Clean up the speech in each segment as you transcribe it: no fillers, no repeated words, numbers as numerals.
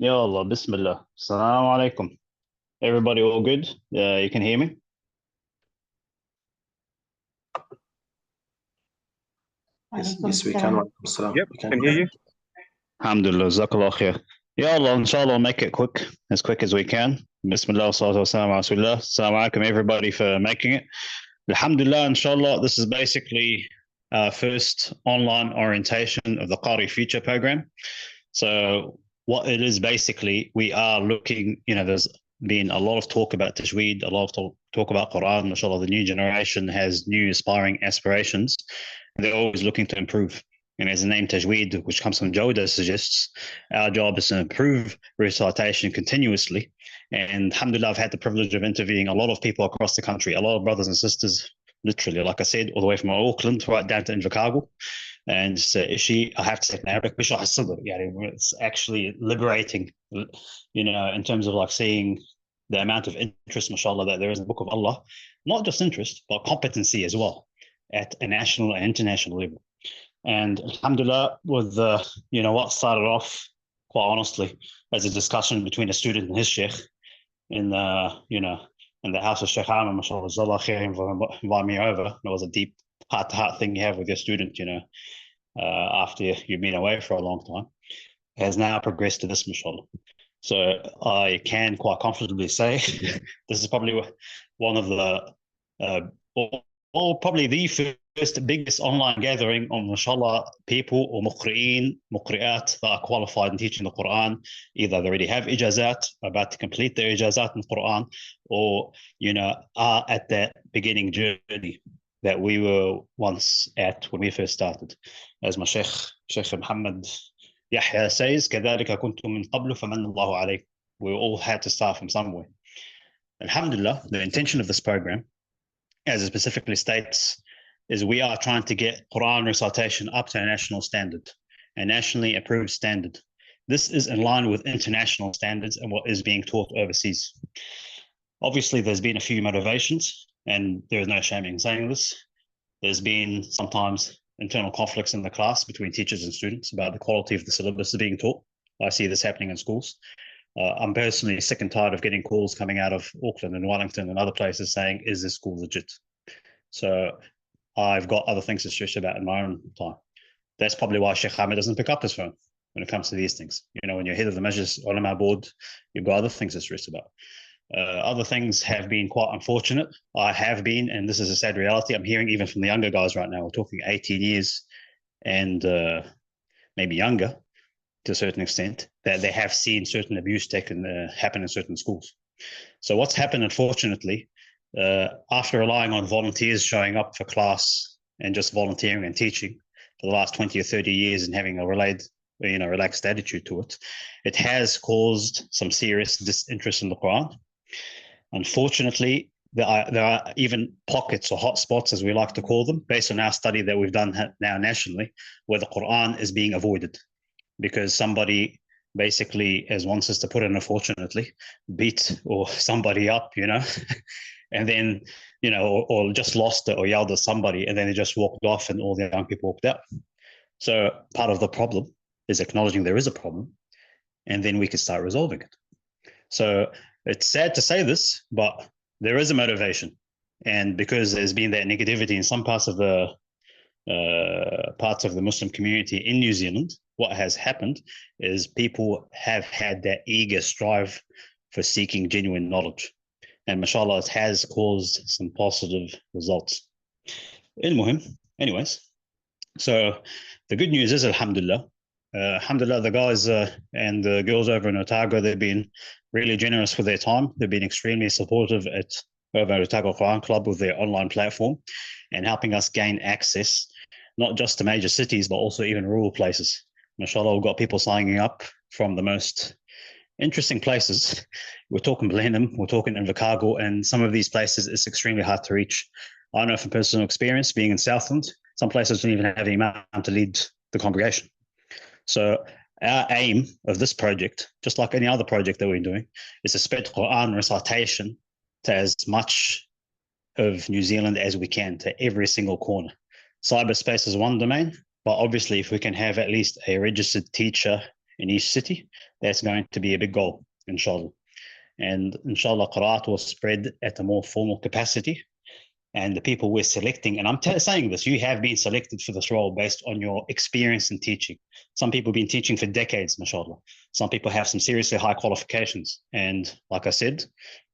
Yalla, Bismillah. Assalamu alaikum. Everybody all good? You can hear me? Yes, we can. Walaikum Assalam. Yep, We can can hear hear you. you. Alhamdulillah, Jazakallah khair. Yalla, inshallah, we'll make it as quick as we can. Bismillah, salatu wasalam, ala rasulillah. Assalamu alaikum, everybody, for making it. Alhamdulillah, inshallah, this is basically our first online orientation of the Qari Future program. So what it is basically, we are looking, there's been a lot of talk about tajweed, a lot of talk about Quran. Mashallah, the new generation has new aspiring aspirations. They're always looking to improve. And as the name tajweed, which comes from Jawda, suggests, our job is to improve recitation continuously. And alhamdulillah, I've had the privilege of interviewing a lot of people across the country, a lot of brothers and sisters, literally, like I said, all the way from Auckland right down to Invercargill. And I have to say in Arabic, it's actually liberating, in terms of like seeing the amount of interest, mashallah, that there is in the Book of Allah, not just interest, but competency as well at a national and international level. And alhamdulillah, with what started off, quite honestly, as a discussion between a student and his sheikh in the house of Sheikh Amr, mashallah, invite me over. It was a deep heart-to-heart thing you have with your student, after you've been away for a long time, has now progressed to this, mashallah. So I can quite comfortably say this is probably one of the, or probably the first biggest online gathering on, mashallah, people or muqri'at that are qualified in teaching the Quran. Either they already have ijazat, about to complete their ijazat in the Quran, or, are at that beginning journey that we were once at when we first started. As my Sheikh Muhammad Yahya says, كَذَلِكَ كُنْتُم مِّن قَبْلُ فَمَنَّ اللَّهُ عَلَيْكُمْ. We all had to start from somewhere. Alhamdulillah, the intention of this program, as it specifically states, is we are trying to get Quran recitation up to a national standard, a nationally approved standard. This is in line with international standards and what is being taught overseas. Obviously, there's been a few motivations, and there is no shame in saying this. There's been sometimes internal conflicts in the class between teachers and students about the quality of the syllabus being taught. I see this happening in schools. I'm personally sick and tired of getting calls coming out of Auckland and Wellington and other places saying, is this school legit? So I've got other things to stress about in my own time. That's probably why Sheikh Ahmed doesn't pick up his phone when it comes to these things. When you're head of the Majlis Ulama board, you've got other things to stress about. Other things have been quite unfortunate. I have been, and this is a sad reality, I'm hearing even from the younger guys right now, we're talking 18 years and maybe younger to a certain extent, that they have seen certain abuse happen in certain schools. So what's happened, unfortunately, after relying on volunteers showing up for class and just volunteering and teaching for the last 20 or 30 years and having a relaxed attitude to it, it has caused some serious disinterest in the Quran. Unfortunately, there are even pockets or hotspots, as we like to call them, based on our study that we've done now nationally, where the Quran is being avoided because somebody basically, as one sister put it, unfortunately, beat or somebody up, and then, or just lost it or yelled at somebody, and then they just walked off and all the young people walked out. So part of the problem is acknowledging there is a problem, and then we can start resolving it. So it's sad to say this, but there is a motivation. And because there's been that negativity in some parts of the Muslim community in New Zealand, what has happened is people have had that eager strive for seeking genuine knowledge. And mashallah, it has caused some positive results. Anyways, so the good news is, alhamdulillah, the guys and the girls over in Otago, they've been really generous with their time. They've been extremely supportive over at Otago Quran Club with their online platform and helping us gain access, not just to major cities, but also even rural places. Mashallah, we've got people signing up from the most interesting places. We're talking Blenheim, we're talking Invercargill, and some of these places it's extremely hard to reach. I know from personal experience being in Southland, some places don't even have an imam to lead the congregation. So our aim of this project, just like any other project that we're doing, is to spread Quran recitation to as much of New Zealand as we can, to every single corner. Cyberspace is one domain, but obviously if we can have at least a registered teacher in each city. That's going to be a big goal, inshallah. And inshallah, Qur'at will spread at a more formal capacity. And the people we're selecting, and I'm saying this, you have been selected for this role based on your experience in teaching. Some people have been teaching for decades, mashallah. Some people have some seriously high qualifications. And like I said,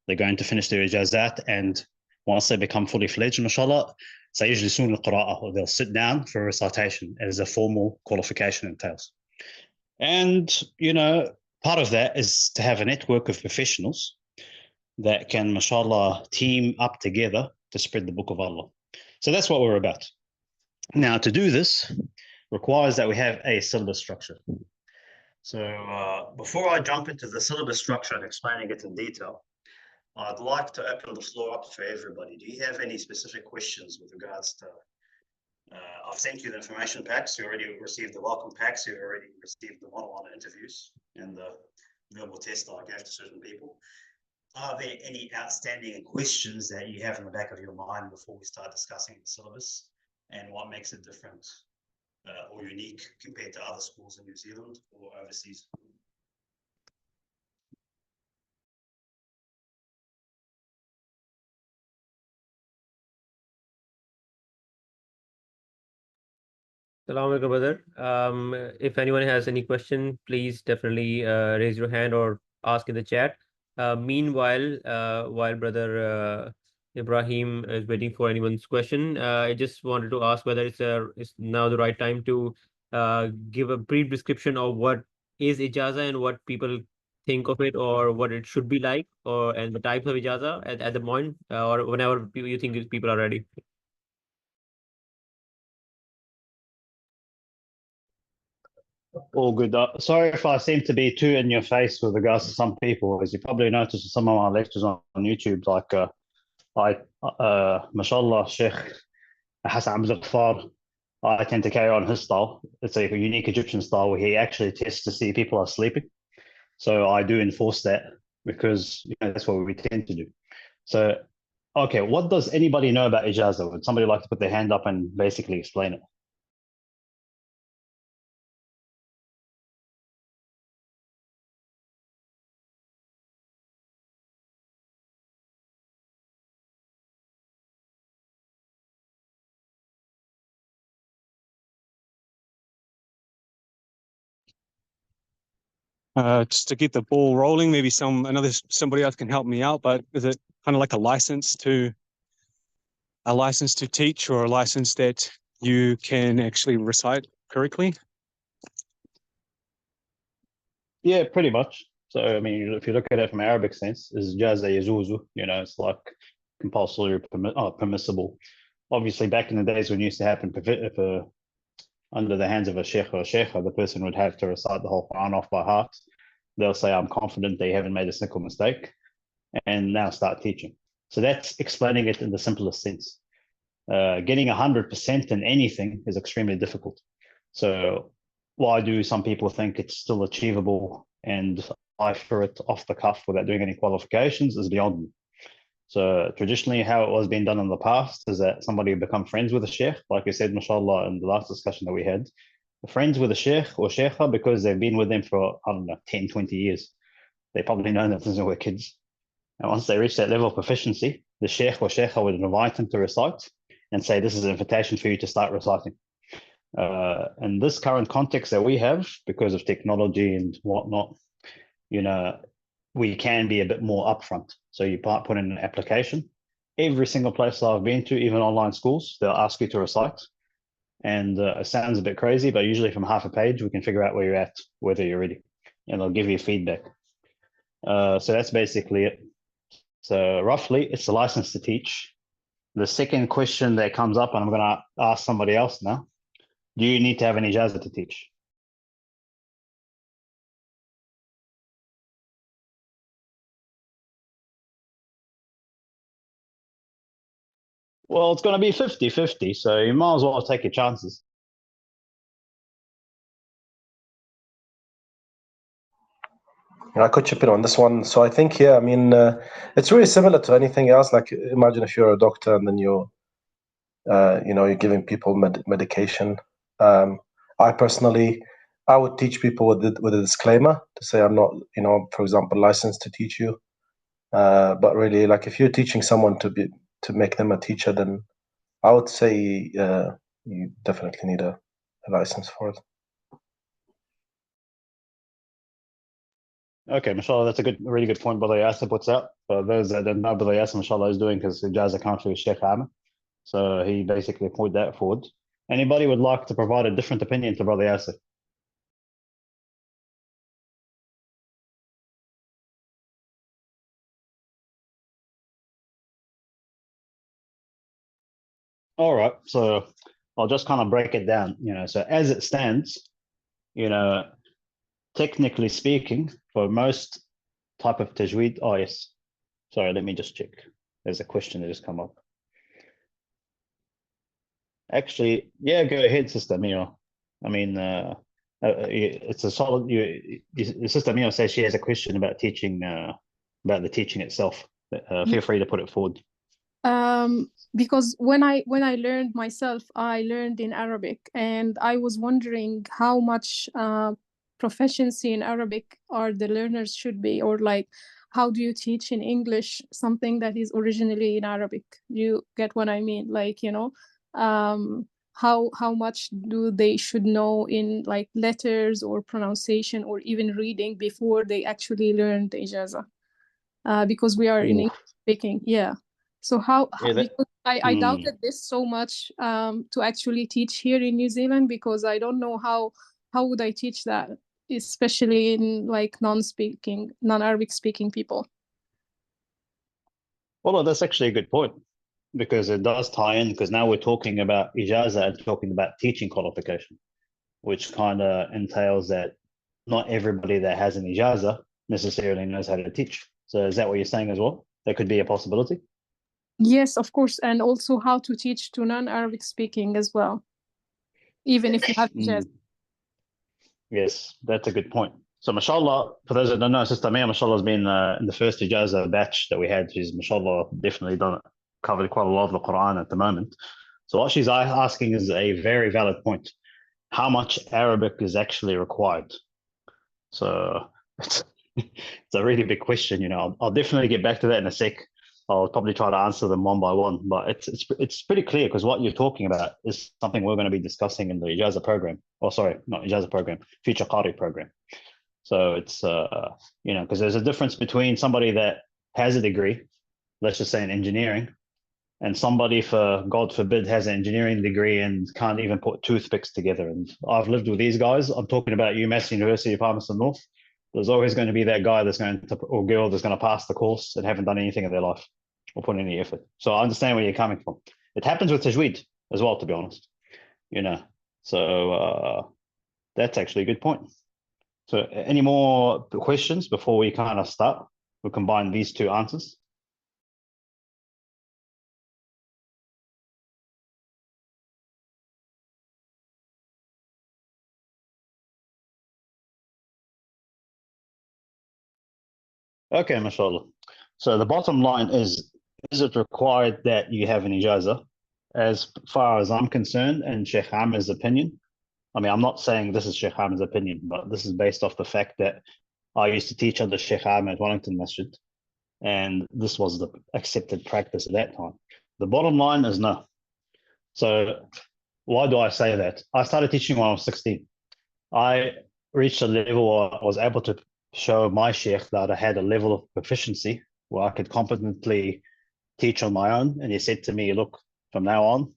they're going to finish their ijazat, and once they become fully fledged, mashallah, سيجلسون القراءة, or they'll sit down for recitation as a formal qualification entails. And, part of that is to have a network of professionals that can, mashallah, team up together to spread the book of Allah. So that's what we're about. Now, to do this requires that we have a syllabus structure. So before I jump into the syllabus structure and explaining it in detail, I'd like to open the floor up for everybody. Do you have any specific questions with regards to, I've sent you the information packs, you already received the welcome packs, you already received the one-on-one interviews and the verbal test I gave to certain people. Are there any outstanding questions that you have in the back of your mind before we start discussing the syllabus and what makes it different or unique compared to other schools in New Zealand or overseas? Assalamu alaikum, brother. If anyone has any question, please definitely raise your hand or ask in the chat. Meanwhile, while brother Ibrahim is waiting for anyone's question, I just wanted to ask whether it's now the right time to give a brief description of what is Ijazah and what people think of it, or what it should be like, and the types of Ijazah at the moment, or whenever you think people are ready. All good. Sorry if I seem to be too in your face with regards to some people. As you probably noticed in some of my lectures on YouTube, like mashallah, Sheikh Hassan Abdul I tend to carry on his style. It's a unique Egyptian style where he actually tests to see if people are sleeping. So I do enforce that because that's what we tend to do. So, okay, what does anybody know about Ijazah? Would somebody like to put their hand up and basically explain it? Just to get the ball rolling, maybe somebody else can help me out, but is it kind of like a license to teach, or a license that you can actually recite correctly? Yeah, pretty much. So, I mean, if you look at it from Arabic sense, is jaza yazuzu, it's like compulsory or permissible. Obviously, back in the days when it used to happen, if under the hands of a sheikh or a sheikha, the person would have to recite the whole Quran off by heart. They'll say, I'm confident they haven't made a single mistake, and now start teaching. So that's explaining it in the simplest sense. Getting 100% in anything is extremely difficult. So why do some people think it's still achievable and apply for it off the cuff without doing any qualifications is beyond me. So traditionally, how it was being done in the past is that somebody would become friends with a sheikh, like you said, mashallah, in the last discussion that we had, friends with a sheikh or sheikha because they've been with them for, 10, 20 years. They probably know them since they were kids. And once they reach that level of proficiency, the sheikh or sheikha would invite them to recite and say, this is an invitation for you to start reciting. In this current context that we have, because of technology and whatnot, we can be a bit more upfront. So you put in an application. Every single place I've been to, even online schools, they'll ask you to recite. And it sounds a bit crazy, but usually from half a page, we can figure out where you're at, whether you're ready, and they'll give you feedback. So that's basically it. So roughly, it's a license to teach. The second question that comes up, and I'm going to ask somebody else now, do you need to have an ijazah to teach? Well, it's going to be 50-50, so you might as well take your chances. I could chip in on this one. So I think, yeah, I mean, it's really similar to anything else. Like, imagine if you're a doctor and then you're giving people medication. I personally I would teach people with a disclaimer to say I'm not, for example, licensed to teach you. But really, like if you're teaching someone to make them a teacher, then I would say you definitely need a license for it. Okay, mashallah, that's a really good point Brother Yasser puts out. For those that don't know, Brother Yasser, mashallah, is doing his Ijazah country with Sheikh Ahmed. So he basically put that forward. Anybody would like to provide a different opinion to Brother Yasser? All right, so I'll just kind of break it down. So as it stands, technically speaking, for most type of tajweed, oh yes, sorry, let me just check. There's a question that just come up. Actually, yeah, go ahead, Sister Mio. I mean, it's a solid. Sister Mio says she has a question about teaching, about the teaching itself. Feel free to put it forward. Because when I learned myself, I learned in Arabic, and I was wondering how much proficiency in Arabic are the learners should be, or like how do you teach in English something that is originally in Arabic? You get what I mean? Like, how much do they should know in like letters or pronunciation or even reading before they actually learn the Ijazah? Because we are in English speaking, yeah. So because I doubted this so much to actually teach here in New Zealand, because I don't know how would I teach that, especially in like non-Arabic speaking people. Well, that's actually a good point, because it does tie in, because now we're talking about Ijazah and talking about teaching qualification, which kind of entails that not everybody that has an Ijazah necessarily knows how to teach. So is that what you're saying as well? That could be a possibility? Yes, of course. And also how to teach to non-Arabic speaking as well, even if you have Ijazah. Yes, that's a good point. So mashallah, for those that don't know, Sister Mia, mashallah, has been in the first Ijazah batch that we had. She's mashallah definitely covered quite a lot of the Quran at the moment. So what she's asking is a very valid point. How much Arabic is actually required? So it's a really big question. I'll definitely get back to that in a sec. I'll probably try to answer them one by one, but it's pretty clear, because what you're talking about is something we're going to be discussing in the Ijazah program. Oh, sorry, not Ijazah program, Future Qari program. So it's because there's a difference between somebody that has a degree, let's just say in engineering, and somebody, for God forbid, has an engineering degree and can't even put toothpicks together. And I've lived with these guys. I'm talking about UMass University of Palmerston North. There's always going to be that guy or girl that's going to pass the course and haven't done anything in their life or put any effort. So I understand where you're coming from. It happens with tajweed as well, to be honest. So that's actually a good point. So any more questions before we kind of start? We'll combine these two answers. Okay, mashallah. So the bottom line is it required that you have an Ijazah? As far as I'm concerned, and Sheikh Ahmed's opinion, I mean, I'm not saying this is Sheikh Ahmed's opinion, but this is based off the fact that I used to teach under Sheikh Ahmed Wellington Masjid, and this was the accepted practice at that time. The bottom line is no. So why do I say that? I started teaching when I was 16. I reached a level where I was able to show my sheikh that I had a level of proficiency where I could competently teach on my own. And he said to me, look, from now on,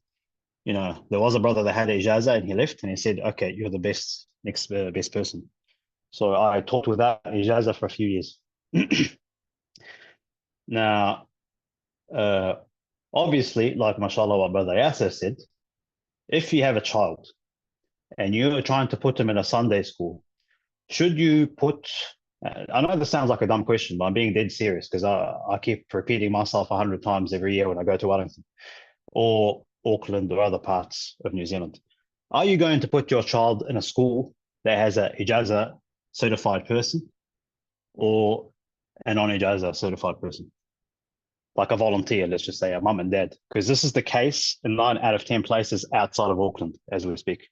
there was a brother that had a Ijazah and he left, and he said, okay, you're the next best person. So I taught without Ijazah for a few years. Now, obviously, like mashallah, what Brother Yasser said, if you have a child and you're trying to put him in a Sunday school, should you put, I know this sounds like a dumb question, but I'm being dead serious, because I keep repeating myself 100 times every year when I go to Wellington or Auckland or other parts of New Zealand. Are you going to put your child in a school that has a Ijazah certified person or a non-Ijazah certified person? Like a volunteer, let's just say a mum and dad, because this is the case in 9 out of 10 places outside of Auckland as we speak.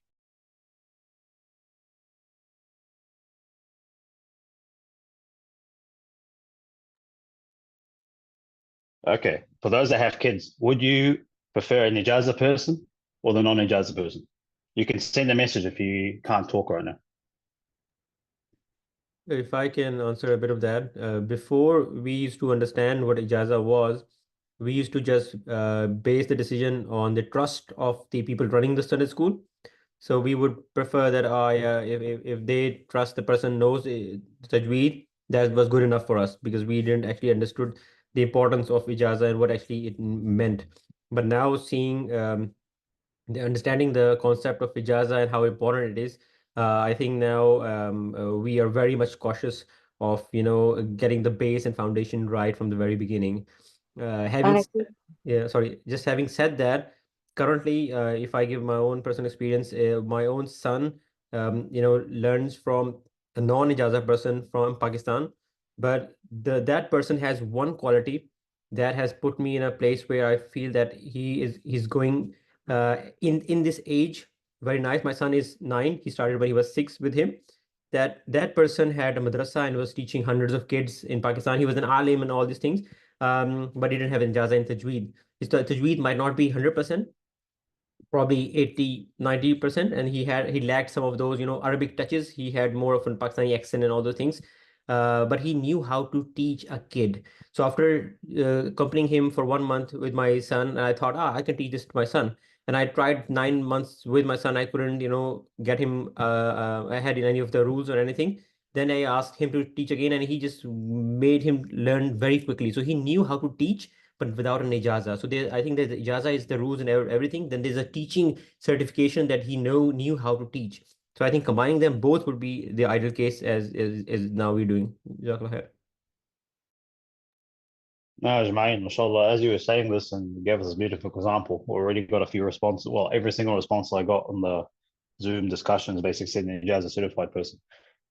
Okay. For those that have kids, would you prefer an Ijazah person or the non-Ijazah person? You can send a message if you can't talk right now. If I can answer a bit of that, before we used to understand what Ijazah was, we used to just base the decision on the trust of the people running the Sunday school. So we would prefer that if they trust the person knows Tajweed, that was good enough for us because we didn't actually understood the importance of Ijazah and what actually it meant. But now seeing understanding the concept of Ijazah and how important it is, I think now we are very much cautious of, getting the base and foundation right from the very beginning. Having, I agree. yeah, sorry, just having said that, currently, if I give my own personal experience, my own son, learns from a non-Ijazah person from Pakistan, but that person has one quality that has put me in a place where I feel that he's going in this age very nice. My son is 9. He started when he was 6 with him. That person had a madrasa and was teaching hundreds of kids in Pakistan. He was an alim and all these things, but he didn't have Ijazah and Tajweed. His Tajweed might not be 100%, probably 80-90%, and he lacked some of those Arabic touches. He had more of a Pakistani accent and all those things, but he knew how to teach a kid. So after accompanying him for 1 month with my son, I thought, I can teach this to my son. And I tried 9 months with my son. I couldn't get him ahead in any of the rules or anything. Then I asked him to teach again, and he just made him learn very quickly. So he knew how to teach, but without an ijazah. So I think that the ijazah is the rules and everything. Then there's a teaching certification that he knew how to teach. So I think combining them both would be the ideal case as now we're doing. Jazakallah khair. No, Ajmain, mashallah, as you were saying this and gave us a beautiful example, we already got a few responses. Well, every single response I got on the Zoom discussions basically said an Ijazah certified person.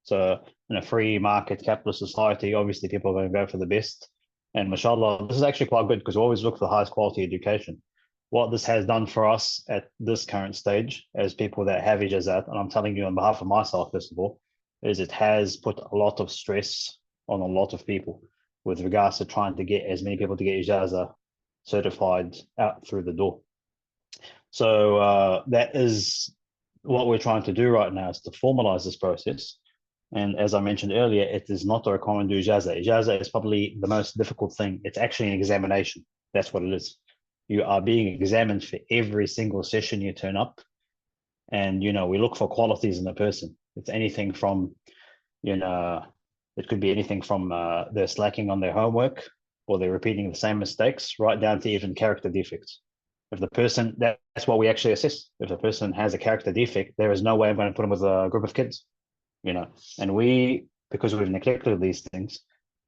So in a free market capitalist society, obviously people are going to go for the best. And mashallah, this is actually quite good because we always look for the highest quality education. What this has done for us at this current stage as people that have Ijazat, and I'm telling you on behalf of myself, first of all, is it has put a lot of stress on a lot of people with regards to trying to get as many people to get Ijazah certified out through the door. So that is what we're trying to do right now, is to formalize this process. And as I mentioned earlier, it is not a requirement to Ijazah. Ijazah is probably the most difficult thing. It's actually an examination. That's what it is. You are being examined for every single session you turn up. And, we look for qualities in a person. It's anything from, it could be anything from they're slacking on their homework or they're repeating the same mistakes, right down to even character defects. If the person, that's what we actually assess. If the person has a character defect, there is no way I'm going to put them with a group of kids. And because we've neglected these things,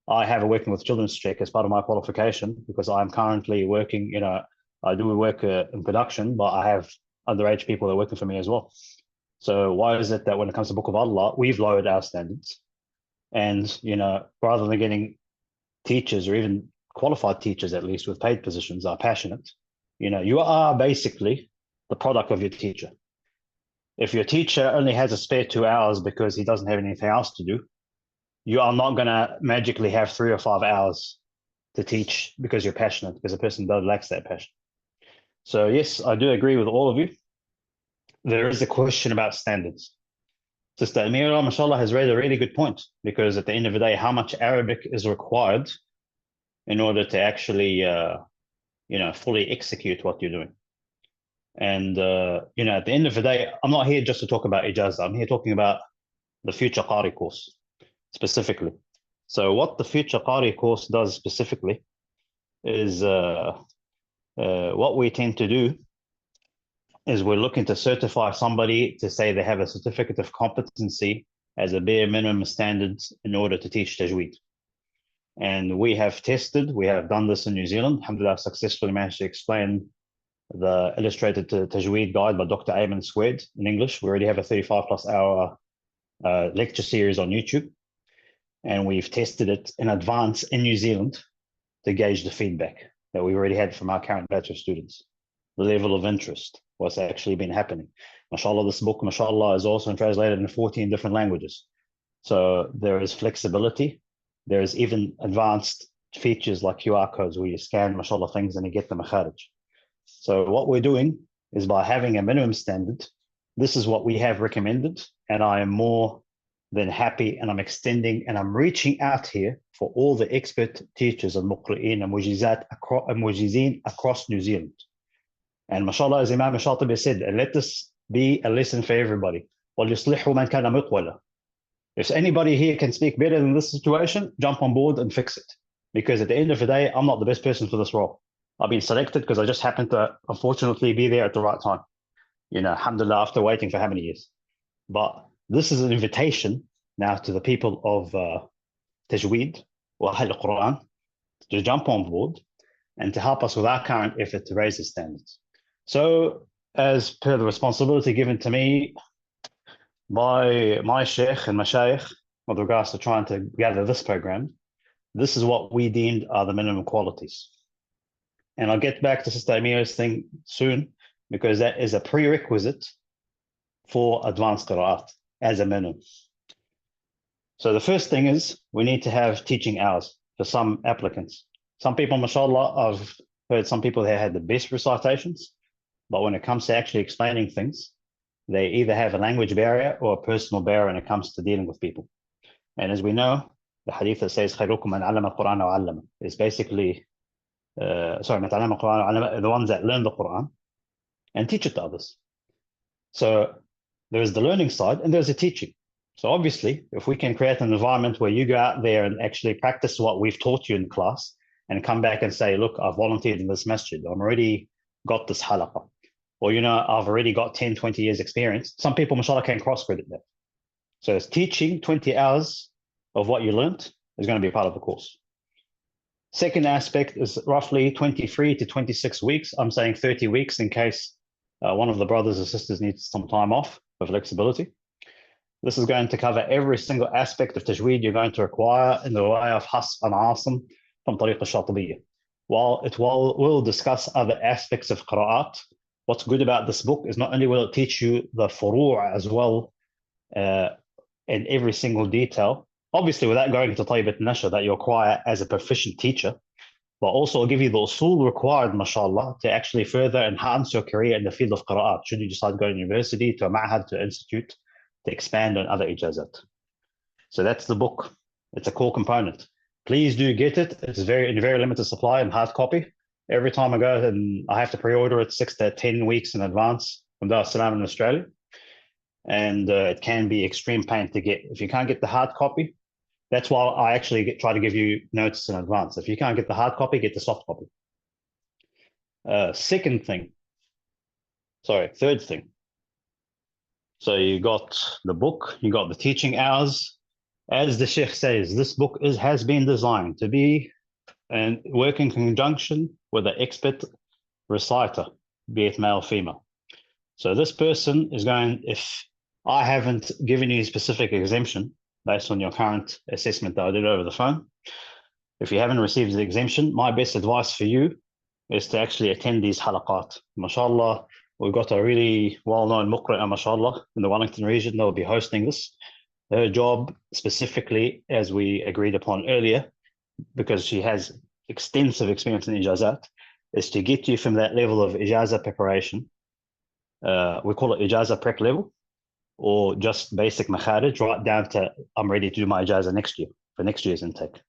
I have a working with children's check as part of my qualification because I'm currently working, I do work in production, but I have underage people that are working for me as well. So why is it that when it comes to Book of Allah, we've lowered our standards? And, rather than getting teachers or even qualified teachers, at least with paid positions, are passionate, you are basically the product of your teacher. If your teacher only has a spare 2 hours because he doesn't have anything else to do, you are not going to magically have 3 or 5 hours to teach because you're passionate, because a person lacks that passion. So yes, I do agree with all of you. There is a question about standards. Sister Amira, mashallah, has raised a really good point, because at the end of the day, how much Arabic is required in order to actually, fully execute what you're doing? And, at the end of the day, I'm not here just to talk about Ijazah. I'm here talking about the Future Qari course specifically. So what the Future Qari course does specifically is what we tend to do is we're looking to certify somebody to say they have a certificate of competency as a bare minimum standards in order to teach Tajweed. And we have done this in New Zealand. Alhamdulillah, successfully managed to explain the illustrated Tajweed guide by Dr. Ayman Squared in English. We already have a 35+ hour lecture series on YouTube. And we've tested it in advance in New Zealand to gauge the feedback that we already had from our current batch of students, the level of interest, what's actually been happening. Mashallah, this book, mashallah, is also translated in 14 different languages. So there is flexibility. There is even advanced features like QR codes where you scan, mashallah, things and you get the makharij. So what we're doing is by having a minimum standard, this is what we have recommended, and I am more than happy, and I'm extending and I'm reaching out here for all the expert teachers and muqri'in and mujizeen across New Zealand. And mashallah, as Imam Shatibi said, let this be a lesson for everybody. If anybody here can speak better than this situation, jump on board and fix it. Because at the end of the day, I'm not the best person for this role. I've been selected because I just happened to, unfortunately, be there at the right time. You know, alhamdulillah, after waiting for how many years. But this is an invitation now to the people of Tajweed or Ahl al-Quran to jump on board and to help us with our current effort to raise the standards. So, as per the responsibility given to me by my sheikh and mashayikh with regards to trying to gather this program, this is what we deemed are the minimum qualities. And I'll get back to Sister Amir's thing soon, because that is a prerequisite for advanced qira'at as a minimum. So the first thing is we need to have teaching hours for some applicants. Some people, mashallah, I've heard some people that had the best recitations, but when it comes to actually explaining things, they either have a language barrier or a personal barrier when it comes to dealing with people. And as we know, the hadith that says, خَيْرُكُمْ مَنْ عَلَّمَ الْقُرْآنَ وَعَلَّمَ is basically, the ones that learn the Quran and teach it to others. So there's the learning side and there's the teaching. So obviously, if we can create an environment where you go out there and actually practice what we've taught you in class and come back and say, look, I've volunteered in this masjid, I've already got this halaqah, or, you know, I've already got 10, 20 years experience. Some people, mashallah, can cross-credit that. So it's teaching 20 hours of what you learned is going to be part of the course. Second aspect is roughly 23 to 26 weeks. I'm saying 30 weeks in case one of the brothers or sisters needs some time off for flexibility. This is going to cover every single aspect of tajweed you're going to require in the way of Hasf and Asim from Tariq al-Shatibiyyah. While it will discuss other aspects of qira'at, what's good about this book is not only will it teach you the furu' as well in every single detail, obviously without going into Tayyibat Nashr that you acquire as a proficient teacher, but also give you the usul required, mashallah, to actually further enhance your career in the field of qira'at, should you decide to go to university, to a ma'had, to an institute, to expand on other ijazat. So that's the book. It's a core component. Please do get it. It's in very limited supply in hard copy. Every time I go and I have to pre-order it 6 to 10 weeks in advance from Dar es Salaam in Australia. And it can be extreme pain to get. If you can't get the hard copy, that's why I actually try to give you notice in advance. If you can't get the hard copy, get the soft copy. Third thing. So you got the book, you got the teaching hours. As the Sheikh says, this book has been designed to be and work in conjunction with an expert reciter, be it male or female. So this person is going, if I haven't given you a specific exemption based on your current assessment that I did over the phone, if you haven't received the exemption, my best advice for you is to actually attend these halaqat. MashaAllah, we've got a really well-known muqri'ah, mashallah, in the Wellington region that will be hosting this. Her job specifically, as we agreed upon earlier, because she has extensive experience in ijazat, is to get you from that level of ijazah preparation. We call it ijazah prep level, or just basic makharij, right down to I'm ready to do my ijazah next year, for next year's intake.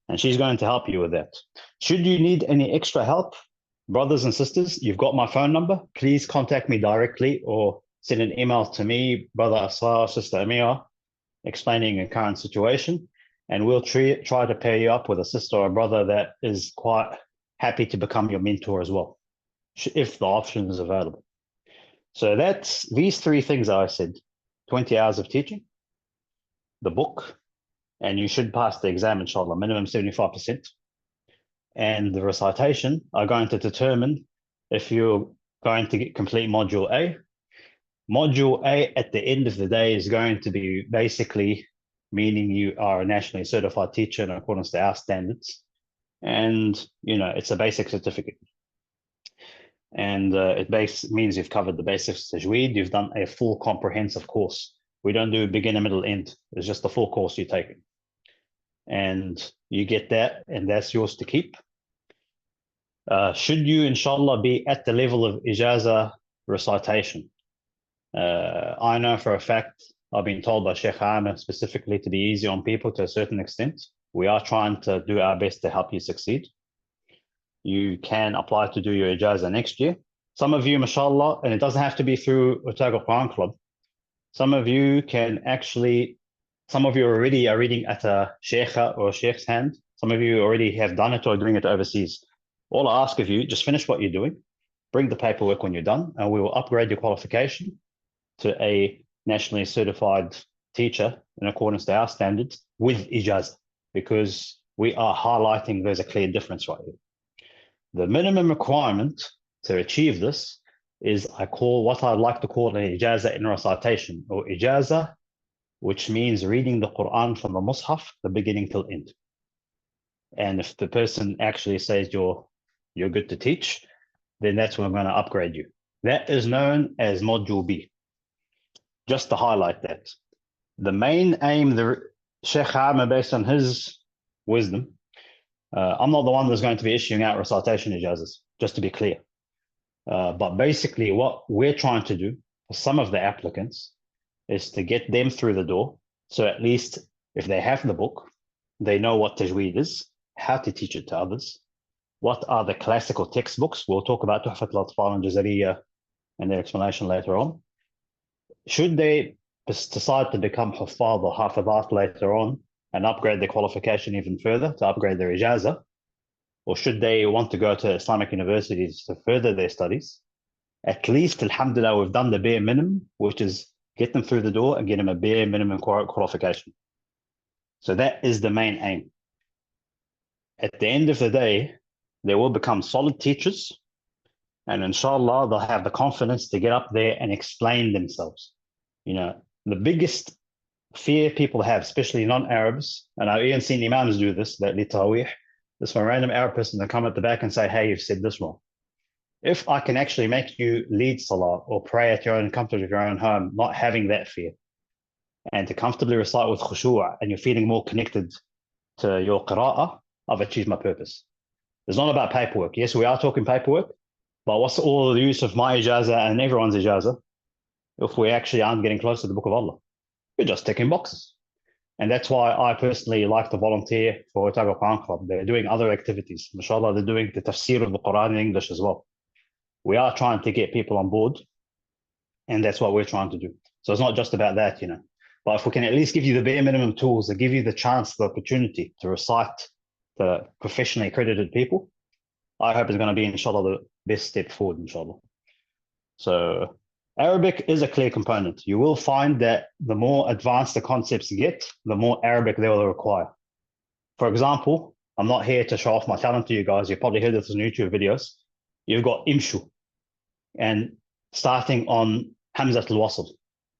And she's going to help you with that. Should you need any extra help, brothers and sisters, you've got my phone number. Please contact me directly or send an email to me, Brother Asrar, Sister Amira, explaining your current situation. And we'll try to pair you up with a sister or a brother that is quite happy to become your mentor as well, if the option is available. So that's these three things I said: 20 hours of teaching, the book, and you should pass the exam, inshallah, minimum 75%. And the recitation are going to determine if you're going to complete Module A. Module A at the end of the day is going to be basically meaning you are a nationally certified teacher in accordance to our standards. And, you know, it's a basic certificate. And it means you've covered the basics of tajweed, you've done a full comprehensive course. We don't do beginner, middle, end. It's just the full course you take. and you get that, and that's yours to keep. Should you, inshallah, be at the level of Ijazah recitation? I know for a fact, I've been told by Sheikh Amir specifically to be easy on people to a certain extent. We are trying to do our best to help you succeed. You can apply to do your Ijazah next year. Some of you, mashallah, and it doesn't have to be through Otago Quran Club. Some of you already are reading at a sheikha or a sheikh's hand. Some of you already have done it or are doing it overseas. All I ask of you, just finish what you're doing, bring the paperwork when you're done, and we will upgrade your qualification to a nationally certified teacher in accordance to our standards with Ijazah, because we are highlighting there's a clear difference right here. The minimum requirement to achieve this is what I like to call an Ijazah in recitation, or Ijazah, which means reading the Quran from the Mus'haf, the beginning till end. And if the person actually says you're good to teach, then that's when I'm going to upgrade you. That is known as Module B. Just to highlight that. The main aim, the Sheikh Amir, based on his wisdom, I'm not the one that's going to be issuing out recitation ijazahs, just to be clear. But basically what we're trying to do for some of the applicants is to get them through the door. So at least if they have the book, they know what tajweed is, how to teach it to others, what are the classical textbooks. We'll talk about Tuhfat al-Atfal and Jazariya and their explanation later on. Should they decide to become Huffaz or Hafizat later on and upgrade their qualification even further to upgrade their Ijazah, or should they want to go to Islamic universities to further their studies, at least, alhamdulillah, we've done the bare minimum, which is get them through the door and get them a bare minimum qualification. So that is the main aim. At the end of the day, they will become solid teachers, and inshallah, they'll have the confidence to get up there and explain themselves. You know, the biggest fear people have, especially non-Arabs, and I've even seen imams do this, that litawih, this one random Arab person to come at the back and say, hey, you've said this wrong. If I can actually make you lead salah or pray at your own comfort of your own home, not having that fear, and to comfortably recite with khushu' and you're feeling more connected to your qira'ah, I've achieved my purpose. It's not about paperwork. Yes, we are talking paperwork, but what's all the use of my ijazah and everyone's ijazah if we actually aren't getting close to the Book of Allah? We're just ticking boxes. And that's why I personally like to volunteer for Otago Quran Club. They're doing other activities. Mashallah, they're doing the tafsir of the Quran in English as well. We are trying to get people on board, and that's what we're trying to do. So it's not just about that, you know. But if we can at least give you the bare minimum tools, to give you the chance, the opportunity to recite to professionally accredited people, I hope it's going to be, inshallah, the best step forward, inshallah. So Arabic is a clear component. You will find that the more advanced the concepts get, the more Arabic they will require. For example, I'm not here to show off my talent to you guys. You've probably heard this in YouTube videos. You've got imshu, and starting on Hamzat al-Wasl,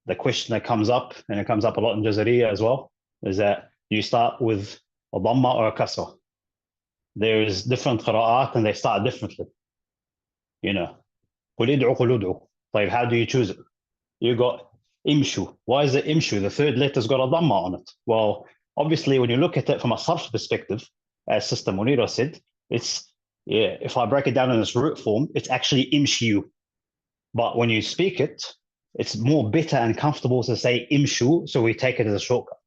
the question that comes up, and it comes up a lot in Jazariya as well, is that you start with a dhamma or a kasra. There's different qira'at and they start differently. You know, قُلْ ادْعُوا قُلْ ادْعُوا. How do you choose it? You got imshu. Why is it imshu? The third letter's got a dhamma on it. Well, obviously, when you look at it from a sarf perspective, as Sister Munira said, it's, yeah, if I break it down in its root form, it's actually imshiu. But when you speak it, it's more better and comfortable to say imshu, so we take it as a shortcut.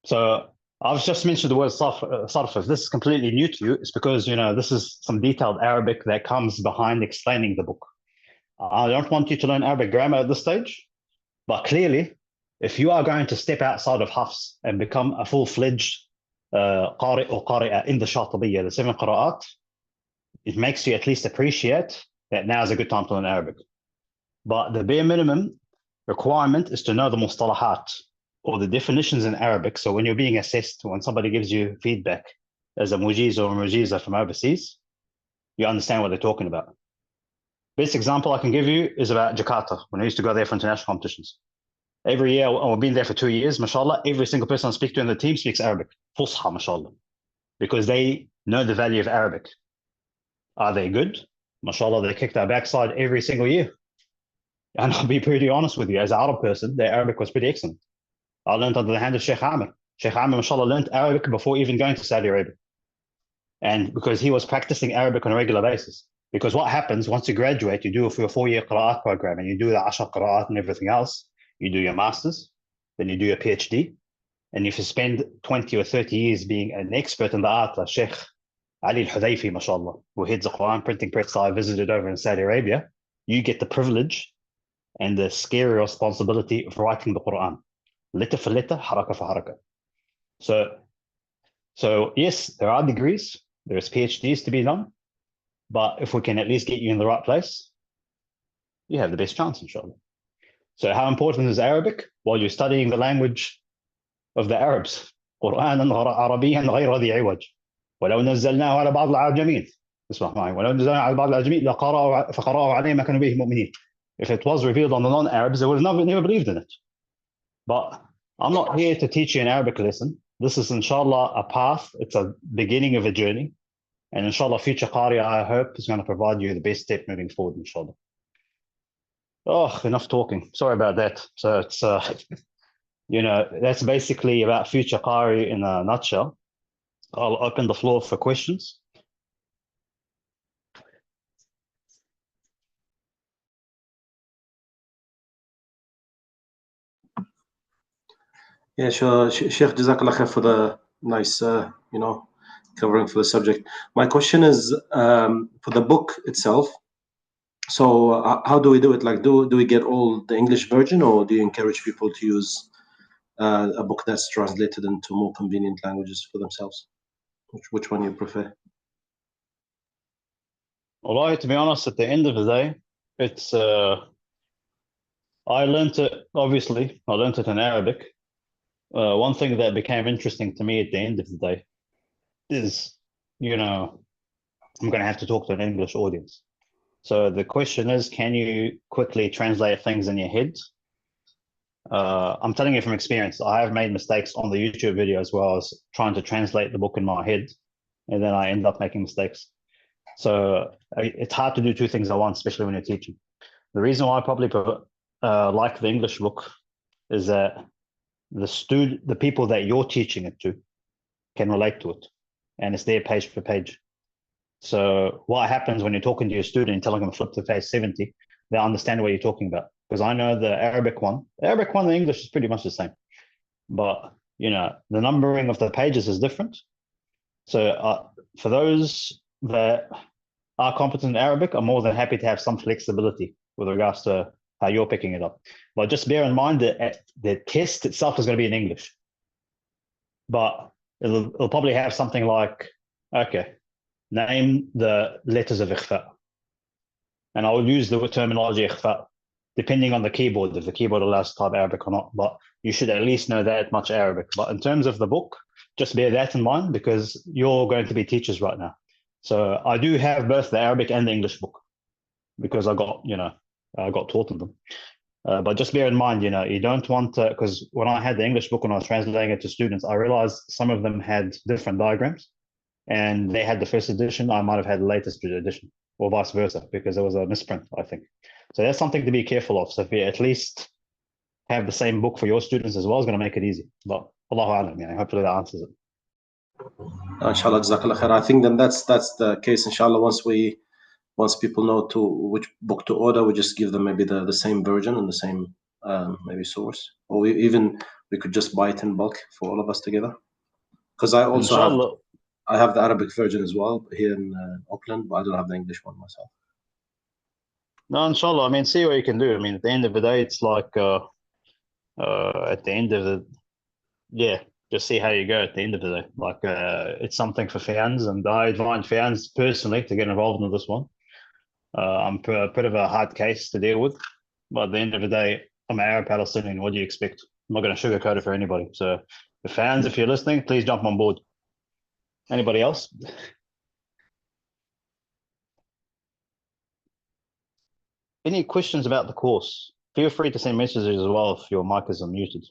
So I've just mentioned the word sarf. If this is completely new to you, it's because, you know, this is some detailed Arabic that comes behind explaining the book. I don't want you to learn Arabic grammar at this stage, but clearly, if you are going to step outside of Hafs and become a full-fledged Qari or Qari'ah in the Shatibiyya, the 7 qira'at, it makes you at least appreciate that now is a good time to learn Arabic. But the bare minimum requirement is to know the mustalahat, or the definitions in Arabic. So when you're being assessed, when somebody gives you feedback as a mujiz or a mujiza from overseas, you understand what they're talking about. Best example I can give you is about Jakarta, when I used to go there for international competitions. Every year, I've been there for 2 years, mashallah, every single person I speak to in the team speaks Arabic, Fusha, mashallah, because they know the value of Arabic. Are they good? Mashallah, they kicked our backside every single year. And I'll be pretty honest with you, as an Arab person, their Arabic was pretty excellent. I learned under the hand of Sheikh Amir. Sheikh Amr, mashallah, learned Arabic before even going to Saudi Arabia. And because he was practicing Arabic on a regular basis. Because what happens once you graduate, you do a 4-year Qira'at program and you do the Ashar Qira'at and everything else. You do your master's, then you do your PhD. And if you spend 20 or 30 years being an expert in the art, like Sheikh Ali al-Hudayfi, mashallah, who heads the Quran printing press I visited over in Saudi Arabia, you get the privilege and the scary responsibility of writing the Quran. Letter for letter, haraka for haraka. So yes, there are degrees, there's PhDs to be done, but if we can at least get you in the right place, you have the best chance, inshallah. So how important is Arabic? Well, you're studying the language of the Arabs. قرآنا عربيا غير ذي عوج ولو نزلناه على بعض الأعجمين اسمع معي ولو نزلناه على بعض الأعجمين فقرأوا عليه ما كانوا به مؤمنين. If it was revealed on the non-Arabs, they would have never believed in it. But I'm not here to teach you an Arabic lesson. This is, inshallah, a path. It's a beginning of a journey. And inshallah, future Qari, I hope, is going to provide you the best step moving forward, inshallah. Oh, enough talking. Sorry about that. So it's, that's basically about future Qari in a nutshell. I'll open the floor for questions. Yeah, sure. Sheikh, Jazakallah khair for the nice, covering for the subject. My question is for the book itself. So how do we do it? Like, do we get all the English version, or do you encourage people to use a book that's translated into more convenient languages for themselves? Which one you prefer? Well, to be honest, at the end of the day, it's I learned it, obviously, I learned it in Arabic. One thing that became interesting to me at the end of the day is, I'm going to have to talk to an English audience. So the question is, can you quickly translate things in your head? I'm telling you from experience, I have made mistakes on the YouTube video as well as trying to translate the book in my head, and then I end up making mistakes. So it's hard to do two things at once, especially when you're teaching. The reason why I probably like the English book is that the people that you're teaching it to can relate to it, and it's there page per page. So what happens when you're talking to your student and telling them flip to page 70, they understand what you're talking about. Because I know the Arabic one in English is pretty much the same. But, the numbering of the pages is different. So for those that are competent in Arabic, I'm more than happy to have some flexibility with regards to how you're picking it up. But just bear in mind that the test itself is going to be in English. But it'll probably have something like, okay, name the letters of ikhfa. And I'll use the terminology ikhfa, depending on the keyboard, if the keyboard allows to type Arabic or not. But you should at least know that much Arabic. But in terms of the book, just bear that in mind because you're going to be teachers right now. So I do have both the Arabic and the English book because I got taught in them. But just bear in mind, you don't want to, because when I had the English book, when I was translating it to students, I realized some of them had different diagrams. And they had the first edition, I might have had the latest edition, or vice versa, because there was a misprint, I think. So that's something to be careful of. So if you at least have the same book for your students as well, it's going to make it easy. But Allahu Alam, hopefully that answers it. Inshallah, Jazakallah khair. I think then that's the case. Inshallah, once people know to which book to order, we just give them maybe the same version and the same maybe source, or we could just buy it in bulk for all of us together. Because I also have the Arabic version as well here in Auckland, but I don't have the English one myself. No, inshallah. See what you can do. At the end of the day, it's like at the end of just see how you go at the end of the day. Like it's something for fans, and I advise fans personally to get involved in this one. I'm a bit of a hard case to deal with, but at the end of the day, I'm an Arab Palestinian. What do you expect? I'm not going to sugarcoat it for anybody. So the fans, if you're listening, please jump on board. Anybody else? Any questions about the course? Feel free to send messages as well if your mic is unmuted.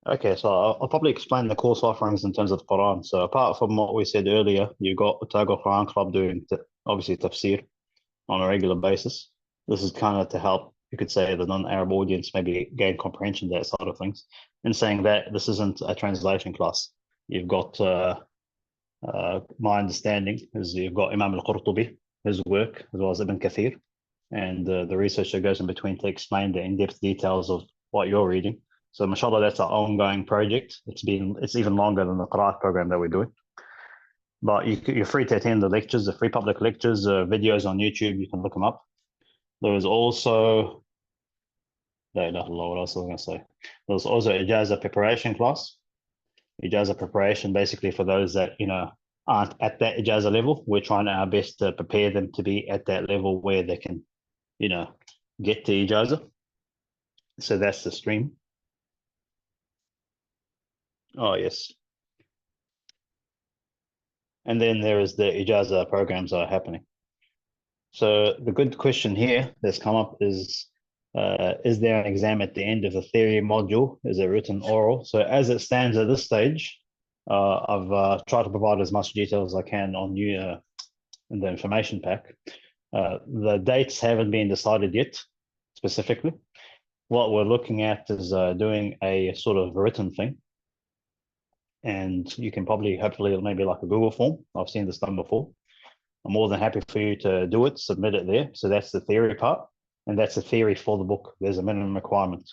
Okay, so I'll probably explain the course offerings in terms of the Quran. So apart from what we said earlier, you've got Otago Quran Club doing obviously tafsir on a regular basis. This is kind of to help, you could say, the non-Arab audience maybe gain comprehension of that side of things. In saying that, this isn't a translation class. You've got, my understanding is you've got Imam al-Qurtubi, his work, as well as Ibn Kathir, and the research that goes in between to explain the in-depth details of what you're reading. So mashallah, that's an ongoing project. It's even longer than the Qur'an program that we're doing. But you're free to attend the lectures, the free public lectures, videos on YouTube. You can look them up. There was also, what else was I going to say? There was also Ijazah preparation class. Ijazah preparation, basically for those that, aren't at that Ijazah level. We're trying our best to prepare them to be at that level where they can, get to Ijazah. So that's the stream. Oh, yes. And then there is the Ijazah programs that are happening. So the good question here that's come up is there an exam at the end of the theory module? Is it written oral? So as it stands at this stage, I've tried to provide as much detail as I can on you in the information pack. The dates haven't been decided yet, specifically. What we're looking at is doing a sort of written thing. And you can probably, hopefully, maybe like a Google form. I've seen this done before. I'm more than happy for you to do it, submit it there. So that's the theory part. And that's the theory for the book. There's a minimum requirement.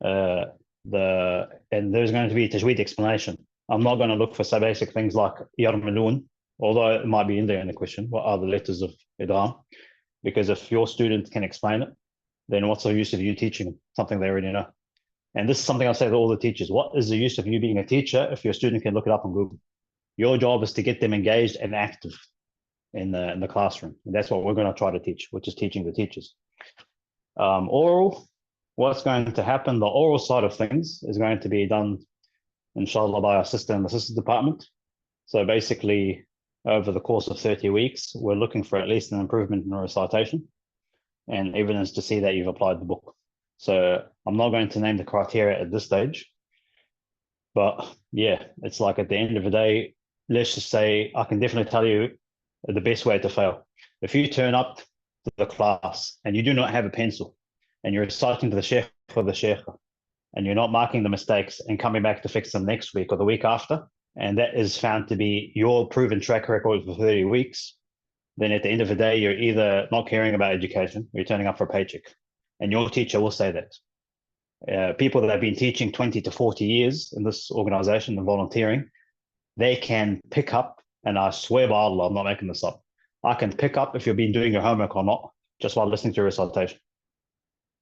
And there's going to be a tajweed explanation. I'm not going to look for so basic things like yarmalun, although it might be in there in the question. What are the letters of idgham? Because if your student can explain it, then what's the use of you teaching something they already know? And this is something I say to all the teachers. What is the use of you being a teacher if your student can look it up on Google? Your job is to get them engaged and active in the classroom. And that's what we're going to try to teach, which is teaching the teachers. Oral, what's going to happen, the oral side of things is going to be done, inshallah, by our assistant department. So basically, over the course of 30 weeks, we're looking for at least an improvement in recitation and evidence to see that you've applied the book. So I'm not going to name the criteria at this stage, but yeah, it's like at the end of the day, let's just say I can definitely tell you the best way to fail. If you turn up to the class and you do not have a pencil and you're reciting to the sheikh or the sheikh and you're not marking the mistakes and coming back to fix them next week or the week after, and that is found to be your proven track record for 30 weeks, then at the end of the day, you're either not caring about education or you're turning up for a paycheck. And your teacher will say that. People that have been teaching 20 to 40 years in this organization and volunteering, they can pick up, and I swear by Allah, I'm not making this up, I can pick up if you've been doing your homework or not just by listening to your recitation.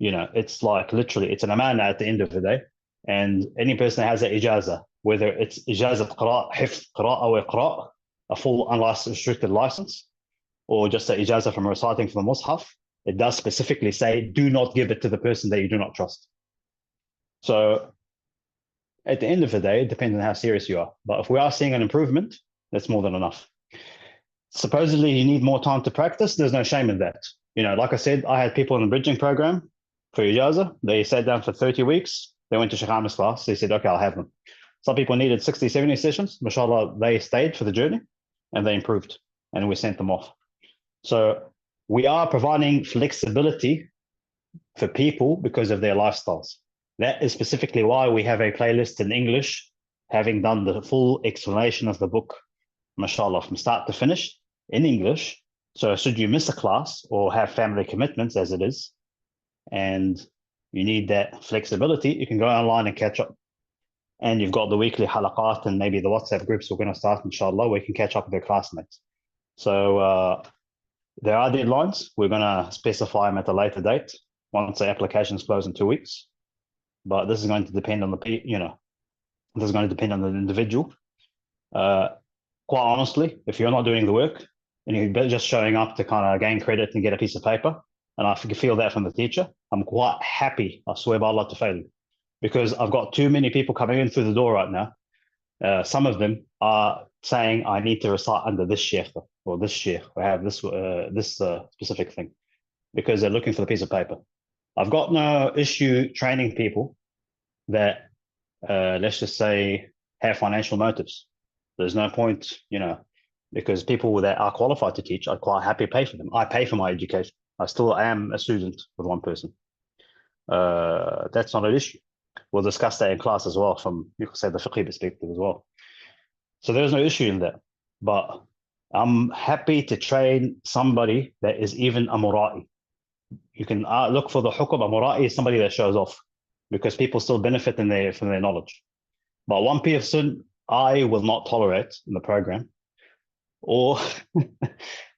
It's like literally, it's an amana at the end of the day. And any person that has an ijazah, whether it's ijazah hifz, qira'a or iqra', a full unrestricted license, or just an ijazah from reciting from the mushaf, it does specifically say, do not give it to the person that you do not trust. So at the end of the day, it depends on how serious you are. But if we are seeing an improvement, that's more than enough. Supposedly, you need more time to practice. There's no shame in that. Like I said, I had people in the bridging program for Ijazah. They sat down for 30 weeks. They went to Sheikh Ahmed's class. They said, okay, I'll have them. Some people needed 60, 70 sessions. Mashallah, they stayed for the journey and they improved. And we sent them off. So we are providing flexibility for people because of their lifestyles. That is specifically why we have a playlist in English, having done the full explanation of the book, mashallah, from start to finish in English. So should you miss a class or have family commitments, as it is, and you need that flexibility, you can go online and catch up. And you've got the weekly halaqat and maybe the WhatsApp groups we're going to start, inshallah, where you can catch up with your classmates. So there are deadlines. We're going to specify them at a later date once the applications close in 2 weeks. But this is going to depend on this is going to depend on the individual. Quite honestly, if you're not doing the work and you're just showing up to kind of gain credit and get a piece of paper, and I feel that from the teacher, I'm quite happy, I swear by Allah, to fail you. Because I've got too many people coming in through the door right now. Some of them are saying, I need to recite under this sheikh or this sheikh, or have this specific thing, because they're looking for the piece of paper. I've got no issue training people that let's just say, have financial motives. There's no point, because people that are qualified to teach, I'd quite happy to pay for them. I pay for my education. I still am a student with one person. That's not an issue. We'll discuss that in class as well, from, you could say, the fiqh perspective as well. So there's no issue in that. But I'm happy to train somebody that is even a mura'i. You can look for the hukum. A mura'i is somebody that shows off, because people still benefit from their knowledge. But one person I will not tolerate in the program, or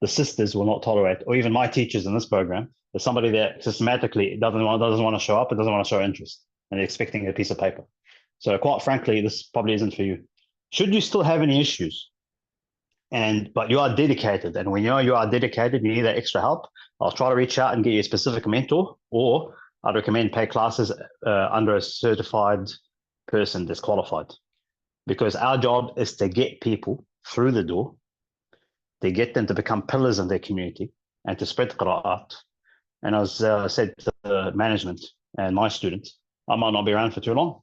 the sisters will not tolerate, or even my teachers in this program, is somebody that systematically doesn't want to show up and doesn't want to show interest, and they're expecting a piece of paper. So quite frankly, this probably isn't for you. Should you still have any issues, but you are dedicated, and when you know you are dedicated, you need that extra help, I'll try to reach out and get you a specific mentor, or I'd recommend pay classes under a certified person that's qualified. Because our job is to get people through the door, to get them to become pillars in their community, and to spread qira'at. And as I said to the management and my students, I might not be around for too long.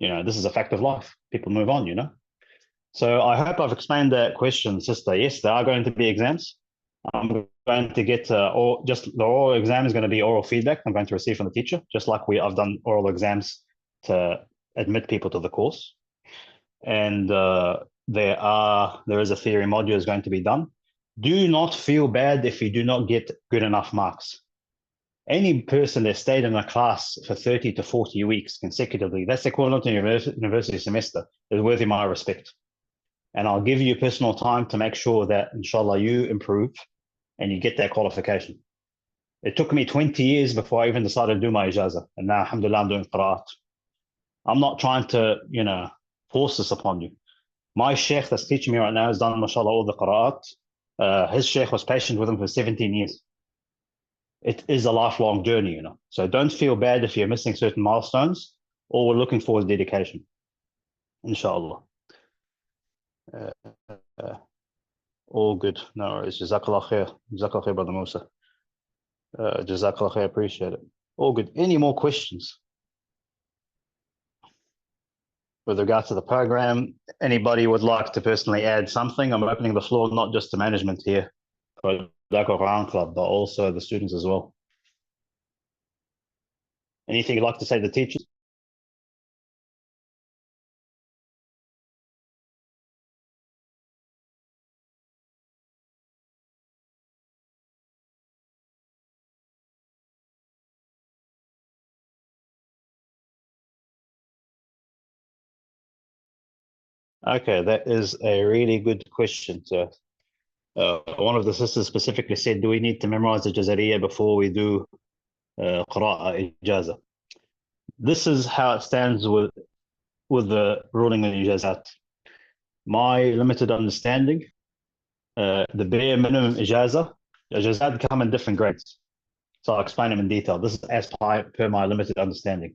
This is a fact of life. People move on, So I hope I've explained that question, sister. Yes, there are going to be exams. I'm going to get the oral exam is going to be oral feedback I'm going to receive from the teacher, just like I've done oral exams to admit people to the course. And there is a theory module is going to be done. Do not feel bad if you do not get good enough marks. Any person that stayed in a class for 30 to 40 weeks consecutively, that's equivalent to university semester, is worthy of my respect. And I'll give you personal time to make sure that, inshallah, you improve and you get that qualification. It took me 20 years before I even decided to do my ijazah. And now, alhamdulillah, I'm doing qira'at. I'm not trying to, force this upon you. My sheikh that's teaching me right now has done, mashallah, all the qira'at. His sheikh was patient with him for 17 years. It is a lifelong journey, So don't feel bad if you're missing certain milestones. All we're looking for is dedication, inshallah. All good. No worries. Jazakallah khair. Jazakallah khair, Brother Musa. Jazakallah khair. Appreciate it. All good. Any more questions? With regard to the program, anybody would like to personally add something? I'm opening the floor not just to management here for the Quran Club, but also the students as well. Anything you'd like to say to the teachers? Okay, that is a really good question. So, one of the sisters specifically said, do we need to memorize the Jazariya before we do Qira'a Ijazah? This is how it stands with the ruling on Ijazat. My limited understanding, the bare minimum Ijazat come in different grades. So I'll explain them in detail. This is as per my limited understanding.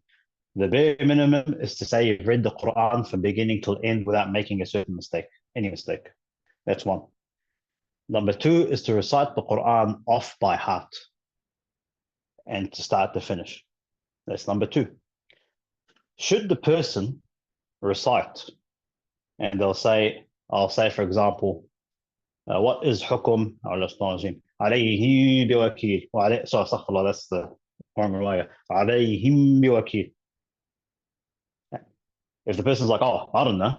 The bare minimum is to say you've read the Quran from beginning till end without making a certain mistake, any mistake. That's one. Number two is to recite the Quran off by heart and to start to finish. That's number two. Should the person recite, and I'll say, for example, what is hukum? Alayhi biwakil. So astaghfirullah, that's the former alayhim biwakil. If the person's like, oh, I don't know,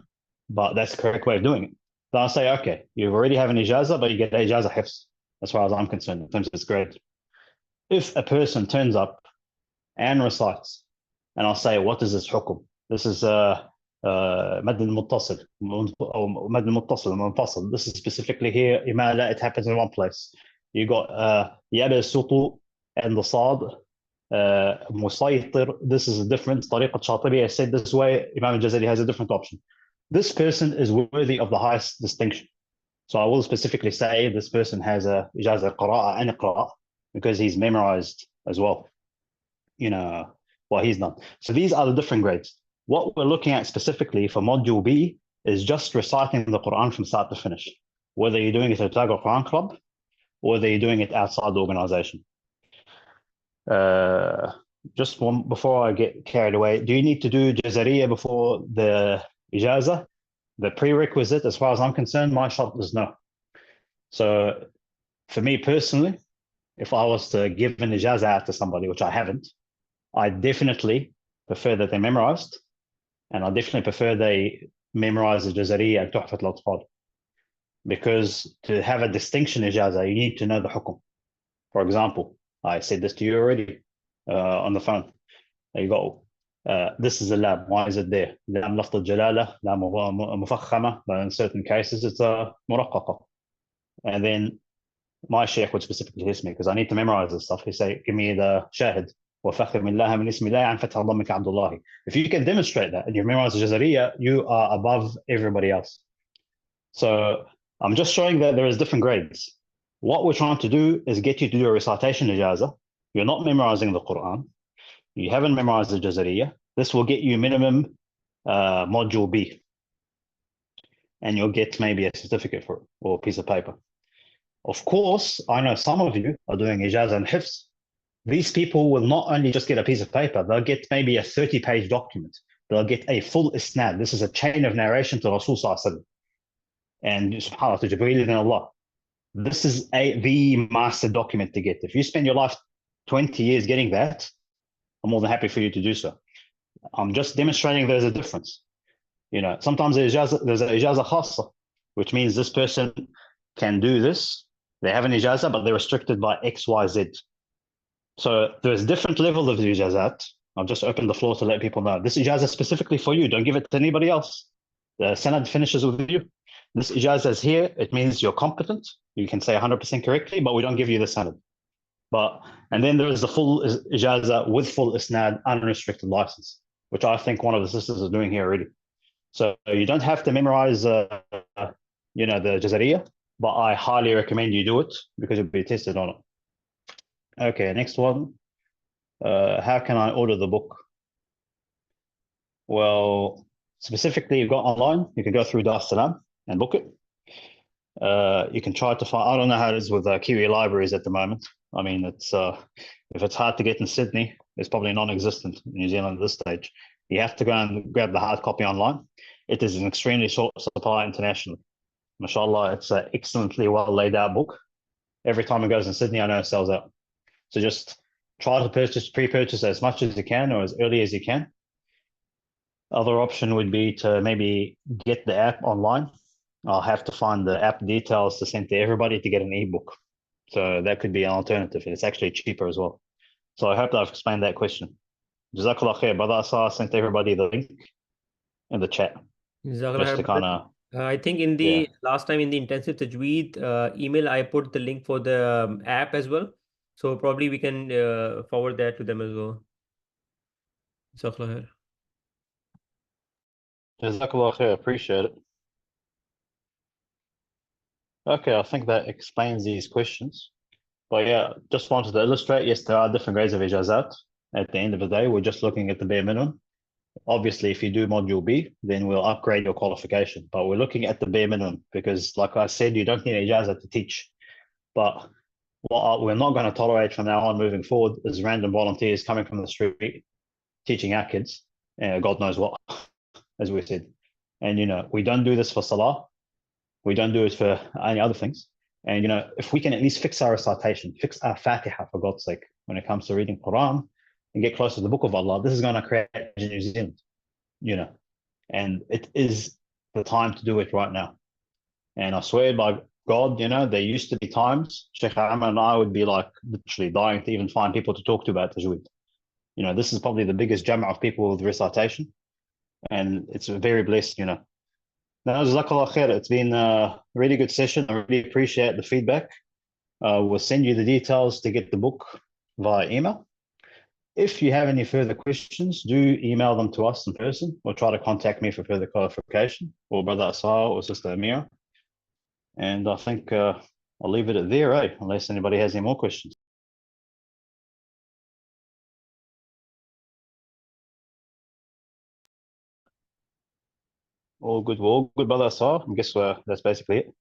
but that's the correct way of doing it, then I'll say, okay, you already have an ijazah, but you get the ijazah hifz, as far as I'm concerned, in terms of its grade. If a person turns up and recites, and I'll say, what is this hukum? This is mad al-muttasil, mad al-muttasil. This is specifically here, imala, it happens in one place. You got yada sutu and the sad, musaytir. This is a different tariqat Shatibi. I said this way, Imam al-Jazari has a different option. This person is worthy of the highest distinction. So I will specifically say this person has a ijazah qira'a and iqra' because he's memorized as well, what he's done. So these are the different grades. What we're looking at specifically for module B is just reciting the Quran from start to finish, whether you're doing it at the Quran Club or whether you're doing it outside the organization. just one before I get carried away, do you need to do Jazariya before the Ijazah? The prerequisite, as far as I'm concerned, my shop is no. So for me personally, if I was to give an Ijazah out to somebody, which I haven't, I definitely prefer that they memorized, and I definitely prefer they memorize the Jazariya and Tuhfat al-Atfal. Because to have a distinction Ijazah, you need to know the hukum. For example, I said this to you already on the phone. There you go. This is a lam. Why is it there? Lam lafd al-jalala, lam mufakhama, but in certain cases it's a muraqqaqa. And then my sheikh would specifically test me because I need to memorize this stuff. He say, give me the shahid. If you can demonstrate that and you memorize the Jazariya, you are above everybody else. So I'm just showing that there is different grades. What we're trying to do is get you to do a recitation Ijazah. You're not memorizing the Quran. You haven't memorized the Jazariya. This will get you minimum module B. And you'll get maybe a certificate for it or a piece of paper. Of course, I know some of you are doing Ijazah and Hifz. These people will not only just get a piece of paper, they'll get maybe a 30-page document. They'll get a full isnad. This is a chain of narration to Rasul Sallallahu Alaihi Wasallam. And subhanAllah, to Jibreel and Allah. This is the master document to get. If you spend your life 20 years getting that, I'm more than happy for you to do so. I'm just demonstrating there's a difference. You know, sometimes there's an ijazah khassa, which means this person can do this. They have an ijazah, but they're restricted by X, Y, Z. So there's different levels of ijazat. I've just opened the floor to let people know. This ijazah is specifically for you. Don't give it to anybody else. The sanad finishes with you. This ijazah is here. It means you're competent. You can say 100% correctly, but we don't give you the sanad. And then there is the full ijazah with full isnad, unrestricted license, which I think one of the sisters is doing here already. So you don't have to memorize, the Jazariya, but I highly recommend you do it because you'll be tested on it. Okay, next one. How can I order the book? Well, specifically, you've got online. You can go through Dar es Salaam and book it. You can try to find. I don't know how it is with Kiwi libraries at the moment. I mean, it's if it's hard to get in Sydney, it's probably non-existent in New Zealand at this stage. You have to go and grab the hard copy online. It is an extremely short supply internationally. MashaAllah, it's an excellently well laid out book. Every time it goes in Sydney, I know it sells out. So just try to pre-purchase as much as you can or as early as you can. Other option would be to maybe get the app online. I'll have to find the app details to send to everybody to get an ebook. So that could be an alternative. And it's actually cheaper as well. So I hope that I've explained that question. Jazakallah khair. Brother Asa sent everybody the link in the chat. Just to kind of. I think in the last time in the intensive tajweed email, I put the link for the app as well. So probably we can forward that to them as well. Jazakallah khair. Jazakallah khair. Appreciate it. Okay, I think that explains these questions. But yeah, just wanted to illustrate, yes, there are different grades of ijazat. At the end of the day, we're just looking at the bare minimum. Obviously, if you do module B, then we'll upgrade your qualification. But we're looking at the bare minimum because, like I said, you don't need ijazah to teach. But what we're not going to tolerate from now on moving forward is random volunteers coming from the street teaching our kids, God knows what, as we said. And, we don't do this for salah. We don't do it for any other things. And, if we can at least fix our recitation, fix our Fatiha, for God's sake, when it comes to reading Quran and get closer to the book of Allah, this is going to create in New Zealand, and it is the time to do it right now. And I swear by God, there used to be times Sheikh Ahmed and I would be like literally dying to even find people to talk to about tajweed. This is probably the biggest jama'ah of people with recitation, and it's very blessed, Now, Jazakallah khair. It's been a really good session. I really appreciate the feedback. We'll send you the details to get the book via email. If you have any further questions, do email them to us in person or try to contact me for further clarification, or Brother Asar or Sister Amira. And I think I'll leave it at there, unless anybody has any more questions. All good, Brother Asar. I guess that's basically it.